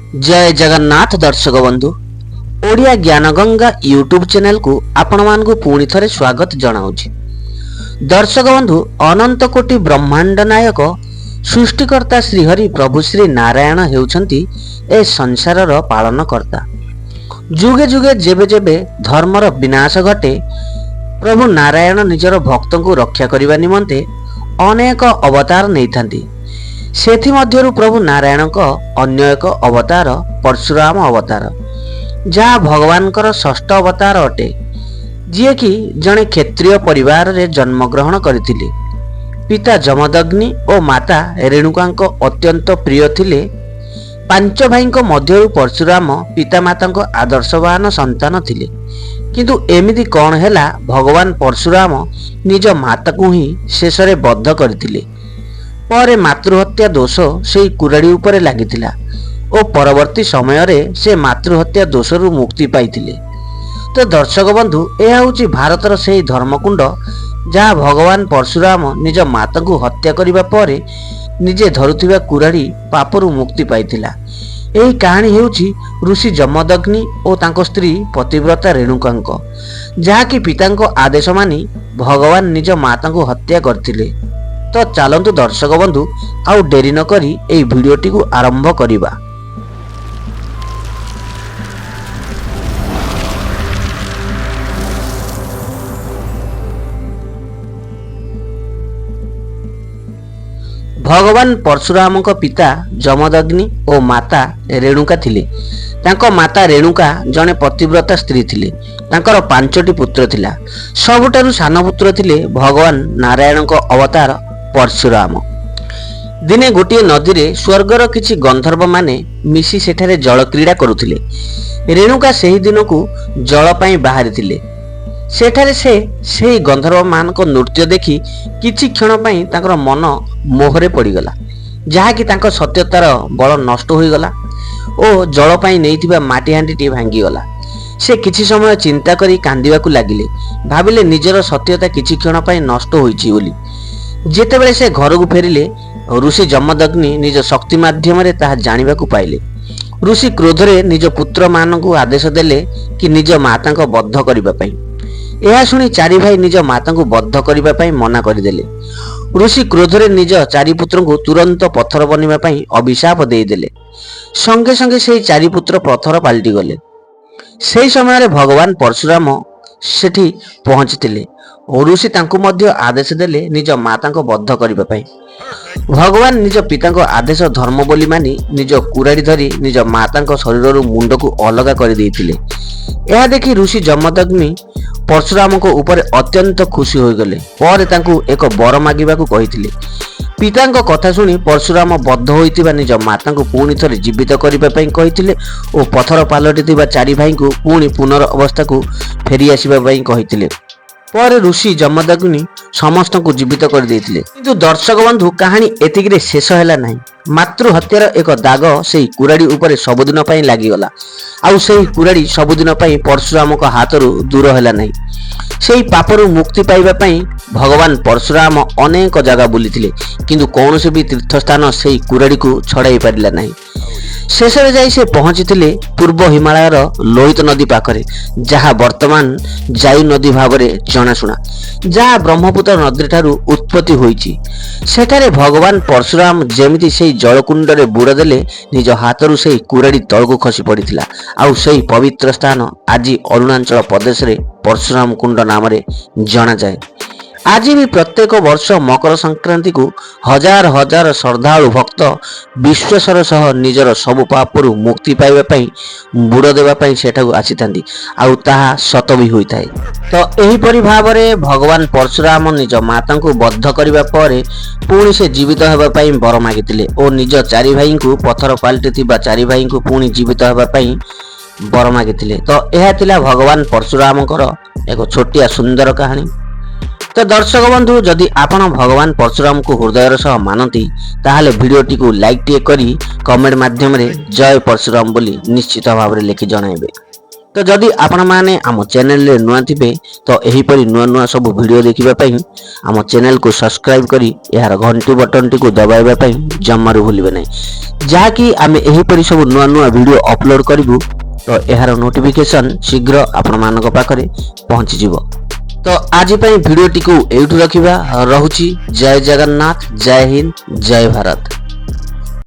जय जगन्नाथ दर्शक बंधु ओडिया ज्ञानगंगा यूट्यूब चैनल को आपण मानकु पुणी थरे स्वागत जनाउछि। दर्शक बंधु अनंत कोटि ब्रह्मांड नायक सृष्टिकर्ता श्रीहरि प्रभु श्री नारायण हेउछंती ए संसारर पालनकर्ता। जुगे जुगे जेबे जेबे धर्मर विनाश घटे प्रभु नारायण निजर भक्त को रक्षा करने निमंते अनेक अवतार नहीं सेथि मध्यरु प्रभु नारायण अन्य एक अवतार परशुराम अवतार जहाँ भगवान षष्ठ अवतार अटे, जी कि जड़े क्षत्रिय परिवार रे जन्म ग्रहण करथिले। पिता जमदग्नि और माता रेणुका अत्यंत प्रिय थिले। पांच भाई मध्यरु परशुराम पिता माता आदर्शवान संतान थिले। किंतु एमिति कौन हैला भगवान परशुराम निज माता को ही शेष रे बद्ध करथिले। पर मातृहत्या दोष से कुराड़ी उपरे लागिथिला और परवर्ती समय रे से मातृहत्या दोषरु मुक्ति पाइथिले। तो दर्शक बंधु यह हूँ भारतर से धर्मकुंड जहाँ भगवान परशुराम निज माता को हत्या करिबा परे निजे धरुथिबा कुराड़ी पापरु मुक्ति पाइथिला। यही कहानी हेउछि ऋषि जमदग्नि और तांको स्त्री पतिव्रता रेणुका जहाँ कि पिता आदेश मानी भगवान निज माता को हत्या करथिले। तो चलतु दर्शक बंधु आउ डेरी न करी एई भिडियोटी को आरंभ करिबा। भगवान परशुराम पिता जमदग्नि और माता रेणुका थिले। तांको माता रेणुका जने पतिव्रता स्त्री थिले। तांकर 5टी पुत्र थिला। सबुठारु सान पुत्र थिले भगवान नारायण को अवतार परशुराम। दिने गोटे नदी रे स्वर्गर किछि गंधर्व माने मिसी सेठारे जल क्रीड़ा करुथिले। रेणुका सेही दिन को जल पाई बाहरी थिले। सेठारे से गंधर्व मान को नृत्य देखि किछि क्षण पाई तांकर मन मोहरे पड़ीगला, जहा कि तांको सत्यतार बल नष्ट होईगला ओ जल पाई नैथिबा माटी हांडीटी भांगीगला। से किछि समय चिंता करी कांदिबाकू लागिले। भाबिले निजर सत्यता किछि क्षण पाई नष्ट होईछि बोली। जेतेबेले से घर को फेरिले ऋषि जमदग्नि निज शक्ति माध्यम रे ताहा जानिबाकू पाइले। ऋषि क्रोधरे निज पुत्र मानकू आदेश देले कि निज माता को बद्ध करिबा पई। यह शुणी चारि भाई निज माता को बद्ध करिबा पई मना करदेले। ऋषि क्रोधरे निज चारि पुत्र को तुरंत पत्थर बनिबा पई अभिशाप देदेले। संगे संगे से चारि पुत्र पत्थर पाल्टी गले। से समय भगवान परशुराम सेठी पहुंचतिले और ऋषि तांको मध्य आदेश देले निज माता को बद्ध करिबा पई। भगवान निज पिता को आदेश धर्म बोली मानी निज कुराड़ी धरी निज माता शरीर मुंड को अलग कर देइतिले। यह देखि ऋषि जमदग्नि परशुराम को ऊपर अत्यंत खुशी हो गले। पर तांको एक वर मागिबाकू कहिथिले। पितांको कथा सुनी परशुराम बद्ध होइतिबा निज माता को पुणी थरे जीवित करिबा पई कहिथिले और पत्थर पालटिथिबा चारि भाई को पुणी पुनर अवस्था को फेरी आसीबा पई कहिथिले। पर ऋषि जमदग्नि समस्त को जीवित कर देइथिले। किंतु दर्शक बंधु कहानी एतिकिरे शेष हैला नाही। मातृ हत्यार एक दाग सेही कुराड़ी ऊपर सबुदिन पई लागिगला। आउ सेही कुराड़ी सबुदिन पई परशुराम को हाथरू दूर हैला नाही। सेही पापरू मुक्ति पाइबा पई भगवान परशुराम अनेक जगह बुलिथिले, किंतु कौनसी भी तीर्थस्थान सेही कुराड़ी को छड़ाई पारिला नाही। शेष रे जाई से पहुंचीथिले पूर्व हिमालयर लोहित नदी पाखरे, जहाँ वर्तमान जायु नदी भावरे जनाशुना, जहाँ ब्रह्मपुत्र नदी ठारू उत्पत्ति होईची। सेठारे भगवान परशुराम जेमिति सेही जलकुंड रे बुड़ देले निज हाथरू सेही कुराड़ी तळको खसी पड़िथिला। आउ सेही पवित्र स्थान आज अरुणाचल प्रदेश रे परशुराम कुंड नाम रे जना जाए। आज भी प्रत्येक वर्ष मकर संक्रांति को हजार हजार श्रद्धालु भक्त विश्वासर सह निजर सबु पापरु मुक्ति पाइबा पई बुड़ देबा पई सेठाକୁ आसीथांती। आउ ताहा सत भी होइथाय। तो एही परि भाबरे भगवान परशुराम निज माता को बद्ध करिबा परे पुणी से जीवित हेबा पई वर मागितिले और निज चारि भाई को पत्थर पाल्टिथिबा चारि भाई को पुणी जीवित हेबा पई वर मागितिले। तो एहा थिला भगवान परशुरामकर एक छोटिया सुंदर कहानी। तो दर्शक बंधु जदि आपण भगवान परशुराम को हृदय सह मानती ताहले भिडियोटी को लाइक टिए करी कमेंट माध्यम रे जय परशुराम बोली निश्चित भाव में लिखि जणाइबे। तो जदि आपण माने आम चैनल रे नुआ थिबे तो एहीपरि नुआ नुआ सब वीडियो देखिबा पई आम चैनल को सब्सक्राइब करी यार घंटी बटन टी को दबाइबा पई जम्मारू भूलिबे नै जाकी आमे एहीपरि सब नुआ नुआ वीडियो अपलोड करिवु तो यार नोटिफिकेशन शीघ्र आपण मानक पाखरे पहुंची जिवो। तो आज वीडियो टी को एठु रखिबा रहुची। जय जगन्नाथ, जय हिंद, जय भारत।